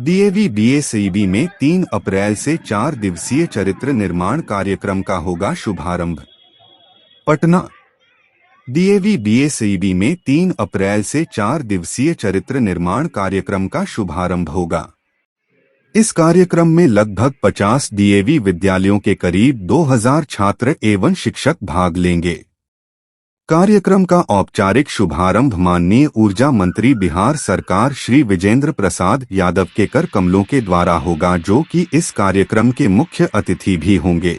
DAV BSEB में 3 अप्रैल से 4 दिवसीय चरित्र निर्माण कार्यक्रम का होगा शुभारंभ। पटना। डीएवी बीएसईबी में 3 अप्रैल से 4 दिवसीय चरित्र निर्माण कार्यक्रम का शुभारंभ होगा। इस कार्यक्रम में लगभग 50 डीएवी विद्यालयों के करीब 2000 छात्र एवं शिक्षक भाग लेंगे। कार्यक्रम का औपचारिक शुभारंभ माननीय ऊर्जा मंत्री बिहार सरकार श्री विजेंद्र प्रसाद यादव के कर कमलों के द्वारा होगा, जो कि इस कार्यक्रम के मुख्य अतिथि भी होंगे।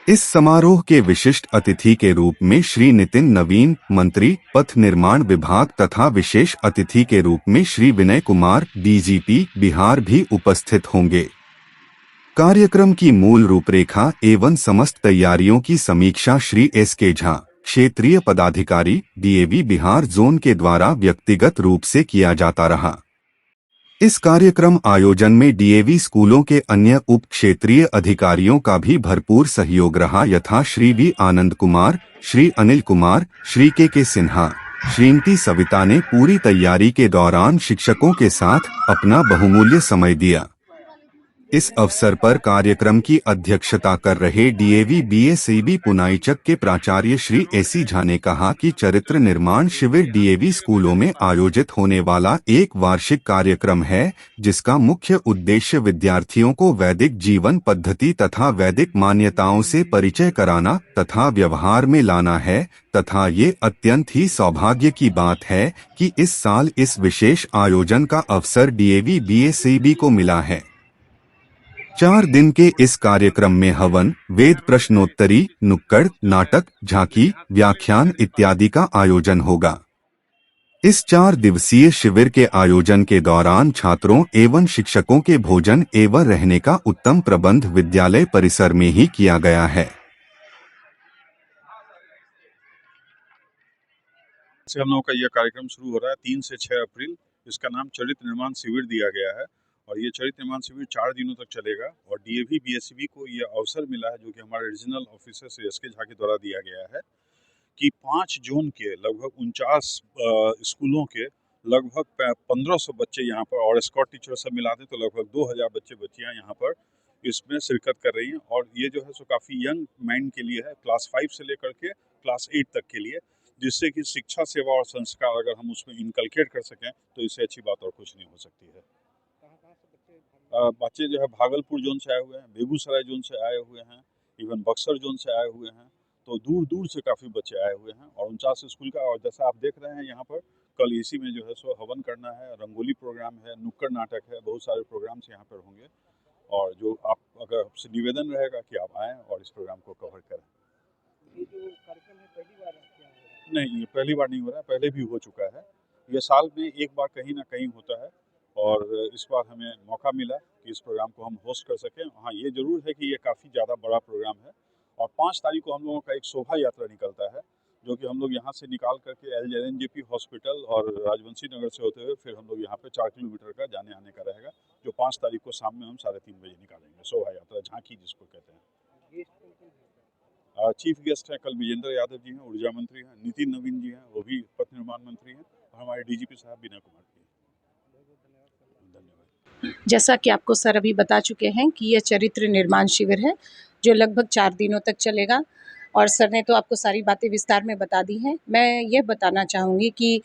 इस समारोह के विशिष्ट अतिथि के रूप में श्री नितिन नवीन मंत्री पथ निर्माण विभाग तथा विशेष अतिथि के रूप में श्री विनय कुमार डीजीपी बिहार भी उपस्थित होंगे। कार्यक्रम की मूल रूपरेखा एवं समस्त तैयारियों की समीक्षा श्री एस.के. झा क्षेत्रीय पदाधिकारी डीएवी बिहार जोन के द्वारा व्यक्तिगत रूप से किया जाता रहा। इस कार्यक्रम आयोजन में डीएवी स्कूलों के अन्य उप क्षेत्रीय अधिकारियों का भी भरपूर सहयोग रहा, यथा श्री वी आनंद कुमार, श्री अनिल कुमार, श्री के सिन्हा, श्रीमती सविता ने पूरी तैयारी के दौरान शिक्षकों के साथ अपना बहुमूल्य समय दिया। इस अवसर पर कार्यक्रम की अध्यक्षता कर रहे डीएवी बीएसईबी पुनाईचक के प्राचार्य श्री एसी झा ने कहा कि चरित्र निर्माण शिविर डीएवी स्कूलों में आयोजित होने वाला एक वार्षिक कार्यक्रम है, जिसका मुख्य उद्देश्य विद्यार्थियों को वैदिक जीवन पद्धति तथा वैदिक मान्यताओं से परिचय कराना तथा व्यवहार में लाना है, तथा ये अत्यंत ही सौभाग्य की बात है कि इस साल इस विशेष आयोजन का अवसर डीएवी बीएसईबी को मिला है। 4 दिन के इस कार्यक्रम में हवन, वेद प्रश्नोत्तरी, नुक्कड़ नाटक, झांकी, व्याख्यान इत्यादि का आयोजन होगा। इस 4 दिवसीय शिविर के आयोजन के दौरान छात्रों एवं शिक्षकों के भोजन एवं रहने का उत्तम प्रबंध विद्यालय परिसर में ही किया गया है। से हम लोगों का यह कार्यक्रम शुरू हो रहा है 3 से 6 अप्रैल। इसका नाम चरित्र निर्माण शिविर दिया गया है और ये चरित्र निर्माण शिविर 4 दिनों तक चलेगा। और डीएवी बीएसईबी को ये अवसर मिला है, जो कि हमारे regional officer Shri SK. Jha के द्वारा दिया गया है, कि 5 जोन के लगभग 49 स्कूलों के लगभग 1500 बच्चे यहाँ पर, और स्कॉट टीचर सब मिला दें तो लगभग 2000 बच्चे बच्चियाँ यहाँ पर इसमें शिरकत कर रही हैं। और ये जो है सो काफ़ी यंग माइंड के लिए है, क्लास 5 से लेकर के क्लास 8 तक के लिए, जिससे कि शिक्षा सेवा और संस्कार अगर हम उसमें इनकलकेट कर सकें तो इससे अच्छी बात और कुछ नहीं हो सकती है। बच्चे जो है भागलपुर जोन से आए हुए हैं, बेगूसराय जोन से आए हुए हैं, इवन बक्सर जोन से आए हुए हैं, तो दूर दूर से काफ़ी बच्चे आए हुए हैं। और 49 स्कूल का, और जैसा आप देख रहे हैं यहाँ पर कल इसी में जो है सो हवन करना है, रंगोली प्रोग्राम है, नुक्कड़ नाटक है, बहुत सारे प्रोग्राम्स यहाँ पर होंगे। और जो आप अगर आपसे निवेदन रहेगा कि आप आएँ और इस प्रोग्राम को कवर करें। ये जो कार्यक्रम है पहली बार नहीं, ये पहली बार नहीं हो रहा है, पहले भी हो चुका है। ये साल में एक बार कहीं ना कहीं होता है और इस बार हमें मौका मिला कि इस प्रोग्राम को हम होस्ट कर सकें। हाँ, ये ज़रूर है कि ये काफ़ी ज़्यादा बड़ा प्रोग्राम है। और 5 तारीख को हम लोगों का एक शोभा यात्रा निकलता है, जो कि हम लोग यहाँ से निकाल करके एलजेएनजेपी हॉस्पिटल और राजवंशी नगर से होते हुए फिर हम लोग यहाँ पे 4 किलोमीटर का जाने आने का रहेगा, जो 5 तारीख को शाम में हम 3:30 बजे निकालेंगे। शोभा यात्रा, झांकी जिसको कहते हैं। चीफ गेस्ट हैं कल विजेंद्र यादव जी हैं, ऊर्जा मंत्री हैं, नितिन नवीन जी हैं, वो भी पथ निर्माण मंत्री हैं, और हमारे डीजीपी साहब विनय कुमार जी हैं। धन्यवाद। जैसा कि आपको सर अभी बता चुके हैं कि यह चरित्र निर्माण शिविर है, जो लगभग 4 दिनों तक चलेगा, और सर ने तो आपको सारी बातें विस्तार में बता दी हैं। मैं ये बताना चाहूँगी कि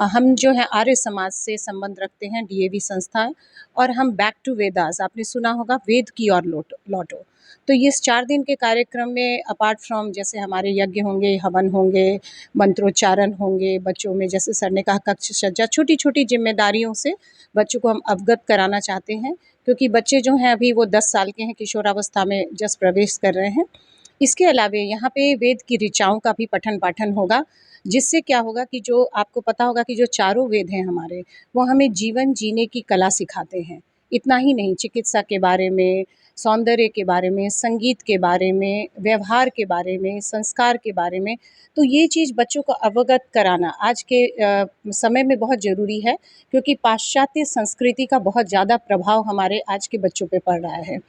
हम जो है आर्य समाज से संबंध रखते हैं, डीएवी संस्था, और हम बैक टू वेदास, आपने सुना होगा, वेद की ओर लौटो। तो ये इस 4 दिन के कार्यक्रम में अपार्ट फ्रॉम जैसे हमारे यज्ञ होंगे, हवन होंगे, मंत्रोच्चारण होंगे, बच्चों में जैसे सर ने कहा कक्ष सज्जा, छोटी-छोटी जिम्मेदारियों से बच्चों को हम अवगत कराना चाहते हैं, क्योंकि बच्चे जो हैं अभी वो 10 साल के हैं, किशोरावस्था में जस्ट प्रवेश कर रहे हैं। इसके अलावा यहाँ पे वेद की ऋचाओं का भी पठन पाठन होगा, जिससे क्या होगा कि जो आपको पता होगा कि जो चारों वेद हैं हमारे, वो हमें जीवन जीने की कला सिखाते हैं। इतना ही नहीं, चिकित्सा के बारे में सौंदर्य के बारे में, संगीत के बारे में, व्यवहार के बारे में, संस्कार के बारे में। तो ये चीज़ बच्चों को अवगत कराना आज के समय में बहुत ज़रूरी है, क्योंकि पाश्चात्य संस्कृति का बहुत ज़्यादा प्रभाव हमारे आज के बच्चों पे पड़ रहा है।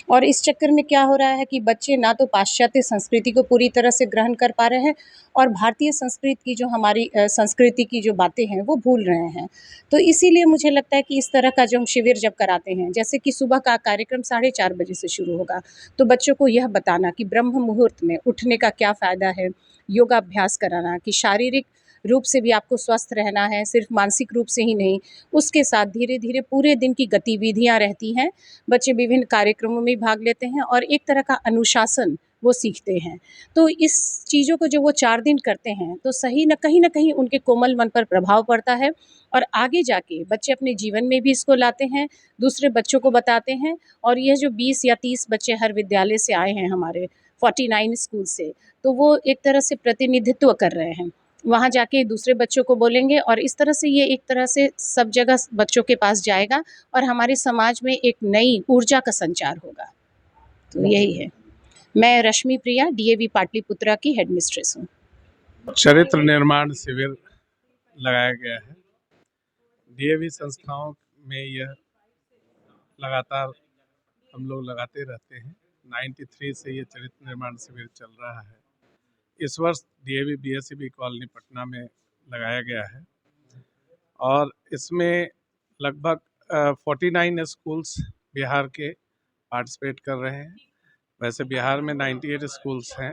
और इस चक्कर में क्या हो रहा है कि बच्चे ना तो पाश्चात्य संस्कृति को पूरी तरह से ग्रहण कर पा रहे हैं, और भारतीय संस्कृति की जो हमारी संस्कृति की जो बातें हैं वो भूल रहे हैं। तो इसीलिए मुझे लगता है कि इस तरह का जो हम शिविर जब कराते हैं, जैसे कि सुबह का कार्यक्रम 4:30 बजे से शुरू होगा, तो बच्चों को यह बताना कि ब्रह्म मुहूर्त में उठने का क्या फ़ायदा है, योगाभ्यास कराना कि शारीरिक रूप से भी आपको स्वस्थ रहना है, सिर्फ मानसिक रूप से ही नहीं। उसके साथ धीरे-धीरे पूरे दिन की गतिविधियाँ रहती हैं, बच्चे विभिन्न कार्यक्रमों में भाग लेते हैं और एक तरह का अनुशासन वो सीखते हैं। तो इस चीज़ों को जो वो 4 दिन करते हैं, तो सही न कहीं उनके कोमल मन पर प्रभाव पड़ता है, और आगे जाके बच्चे अपने जीवन में भी इसको लाते हैं, दूसरे बच्चों को बताते हैं। और यह जो 20 या 30 बच्चे हर विद्यालय से आए हैं हमारे 49 स्कूल से, तो वो एक तरह से प्रतिनिधित्व कर रहे हैं। वहाँ जाके दूसरे बच्चों को बोलेंगे, और इस तरह से ये एक तरह से सब जगह बच्चों के पास जाएगा, और हमारे समाज में एक नई ऊर्जा का संचार होगा। तो यही है। मैं रश्मि प्रिया, डीएवी पाटलिपुत्रा की हेडमिस्ट्रेस हूँ। चरित्र निर्माण शिविर लगाया गया है। डीएवी संस्थाओं में यह लगातार हम लोग लगाते रहते हैं। 93 से ये चरित्र निर्माण शिविर चल रहा है। इस वर्ष डीएवी बीएसईबी कॉलोनी पटना में लगाया गया है, और इसमें लगभग 49 स्कूल्स बिहार के पार्टिसिपेट कर रहे हैं। वैसे बिहार में 98 स्कूल्स हैं।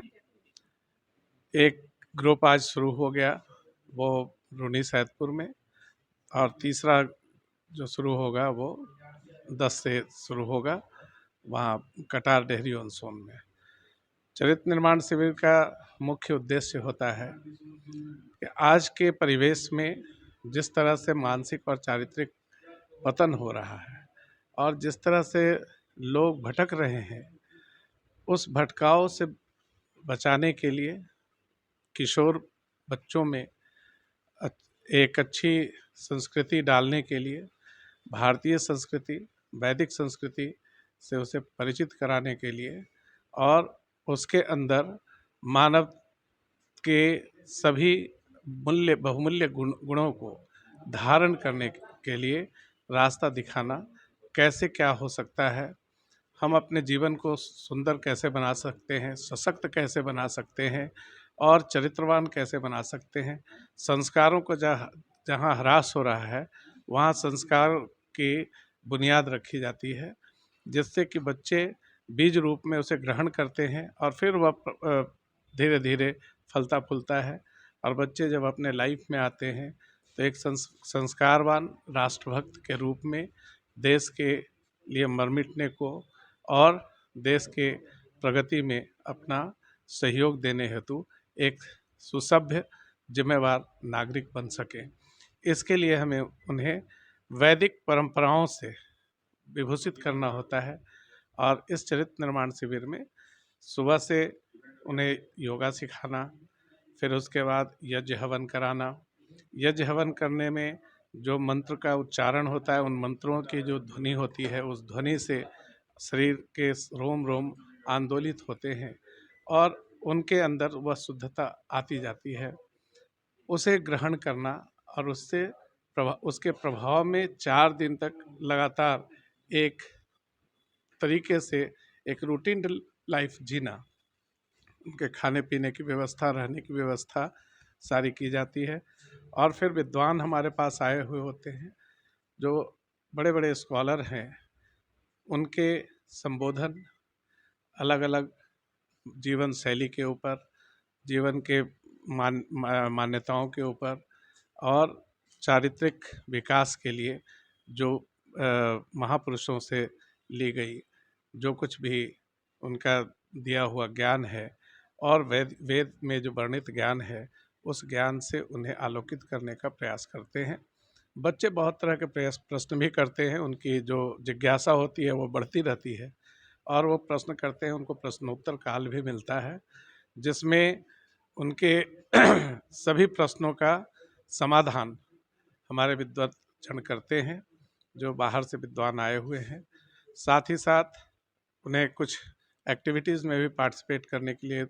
एक ग्रुप आज शुरू हो गया, वो रूनी सैदपुर में, और तीसरा जो शुरू होगा वो 10 से शुरू होगा, वहाँ कटार डेहरी ऑन सोन में। चरित्र निर्माण शिविर का मुख्य उद्देश्य होता है कि आज के परिवेश में जिस तरह से मानसिक और चारित्रिक पतन हो रहा है, और जिस तरह से लोग भटक रहे हैं, उस भटकाव से बचाने के लिए किशोर बच्चों में एक अच्छी संस्कृति डालने के लिए, भारतीय संस्कृति, वैदिक संस्कृति से उसे परिचित कराने के लिए, और उसके अंदर मानव के सभी बहुमूल्य गुणों को धारण करने के लिए रास्ता दिखाना, कैसे क्या हो सकता है, हम अपने जीवन को सुंदर कैसे बना सकते हैं, सशक्त कैसे बना सकते हैं, और चरित्रवान कैसे बना सकते हैं। संस्कारों को जहाँ ह्रास हो रहा है, वहाँ संस्कार की बुनियाद रखी जाती है, जिससे कि बच्चे बीज रूप में उसे ग्रहण करते हैं, और फिर वह धीरे धीरे फलता फूलता है। और बच्चे जब अपने लाइफ में आते हैं, तो एक संस्कारवान राष्ट्रभक्त के रूप में देश के लिए मर मिटने को और देश के प्रगति में अपना सहयोग देने हेतु एक सुसभ्य जिम्मेवार नागरिक बन सके। इसके लिए हमें उन्हें वैदिक परंपराओं से विभूषित करना होता है। और इस चरित्र निर्माण शिविर में सुबह से उन्हें योगा सिखाना, फिर उसके बाद यज्ञ हवन कराना। यज्ञ हवन करने में जो मंत्र का उच्चारण होता है, उन मंत्रों की जो ध्वनि होती है, उस ध्वनि से शरीर के रोम रोम आंदोलित होते हैं, और उनके अंदर वह शुद्धता आती जाती है। उसे ग्रहण करना, और उसके प्रभाव में 4 दिन तक लगातार एक तरीके से एक रूटीन लाइफ जीना, उनके खाने पीने की व्यवस्था, रहने की व्यवस्था सारी की जाती है। और फिर विद्वान हमारे पास आए हुए होते हैं, जो बड़े बड़े स्कॉलर हैं, उनके संबोधन अलग अलग जीवन शैली के ऊपर, जीवन के मान्यताओं के ऊपर, और चारित्रिक विकास के लिए जो महापुरुषों से ली गई जो कुछ भी उनका दिया हुआ ज्ञान है, और वेद में जो वर्णित ज्ञान है, उस ज्ञान से उन्हें आलोकित करने का प्रयास करते हैं। बच्चे बहुत तरह के प्रश्न भी करते हैं, उनकी जो जिज्ञासा होती है वो बढ़ती रहती है, और वो प्रश्न करते हैं, उनको प्रश्नोत्तर काल भी मिलता है, जिसमें उनके सभी प्रश्नों का समाधान हमारे विद्वत जन करते हैं, जो बाहर से विद्वान आए हुए हैं। साथ ही साथ उन्हें कुछ एक्टिविटीज़ में भी पार्टिसिपेट करने के लिए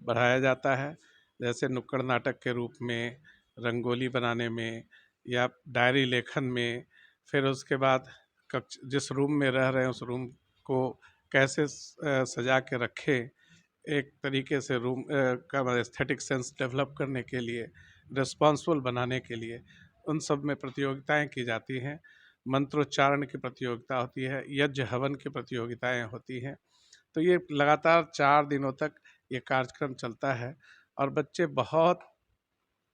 बढ़ाया जाता है, जैसे नुक्कड़ नाटक के रूप में, रंगोली बनाने में या डायरी लेखन में। फिर उसके बाद कक्ष जिस रूम में रह रहे हैं उस रूम को कैसे सजा के रखें, एक तरीके से रूम का एस्थेटिक सेंस डेवलप करने के लिए, रिस्पॉन्सिबल बनाने के लिए उन सब में प्रतियोगिताएं की जाती हैं। मंत्रोच्चारण की प्रतियोगिता होती है, यज्ञ हवन की प्रतियोगिताएं होती हैं। तो ये लगातार 4 दिनों तक ये कार्यक्रम चलता है और बच्चे बहुत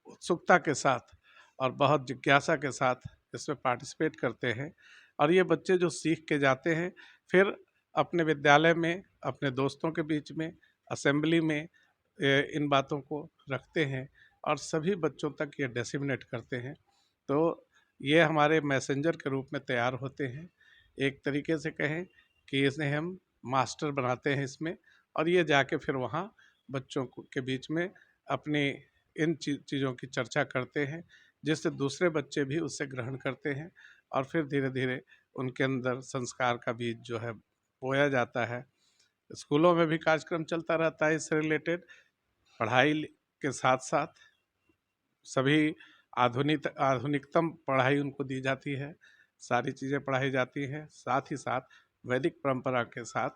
उत्सुकता के साथ और बहुत जिज्ञासा के साथ इसमें पार्टिसिपेट करते हैं। और ये बच्चे जो सीख के जाते हैं फिर अपने विद्यालय में अपने दोस्तों के बीच में असेंबली में इन बातों को रखते हैं और सभी बच्चों तक ये डिसेमिनेट करते हैं। तो ये हमारे मैसेंजर के रूप में तैयार होते हैं। एक तरीके से कहें कि इसे हम मास्टर बनाते हैं इसमें, और ये जाके फिर वहाँ बच्चों के बीच में अपनी इन चीज़ों की चर्चा करते हैं, जिससे दूसरे बच्चे भी उससे ग्रहण करते हैं और फिर धीरे धीरे उनके अंदर संस्कार का बीज जो है बोया जाता है। स्कूलों में भी कार्यक्रम चलता रहता है इससे रिलेटेड। पढ़ाई के साथ साथ सभी आधुनिकतम पढ़ाई उनको दी जाती है, सारी चीज़ें पढ़ाई जाती हैं। साथ ही साथ वैदिक परंपरा के साथ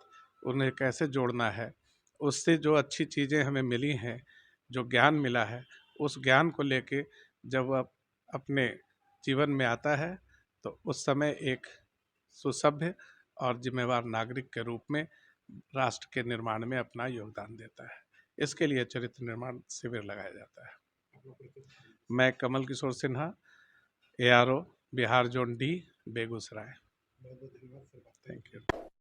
उन्हें कैसे जोड़ना है, उससे जो अच्छी चीज़ें हमें मिली हैं, जो ज्ञान मिला है, उस ज्ञान को लेके जब वह अपने जीवन में आता है तो उस समय एक सुसभ्य और जिम्मेवार नागरिक के रूप में राष्ट्र के निर्माण में अपना योगदान देता है। इसके लिए चरित्र निर्माण शिविर लगाया जाता है। मैं Kamal Kishore Sinha, ARO Bihar zone D, Begusarai. Thank you.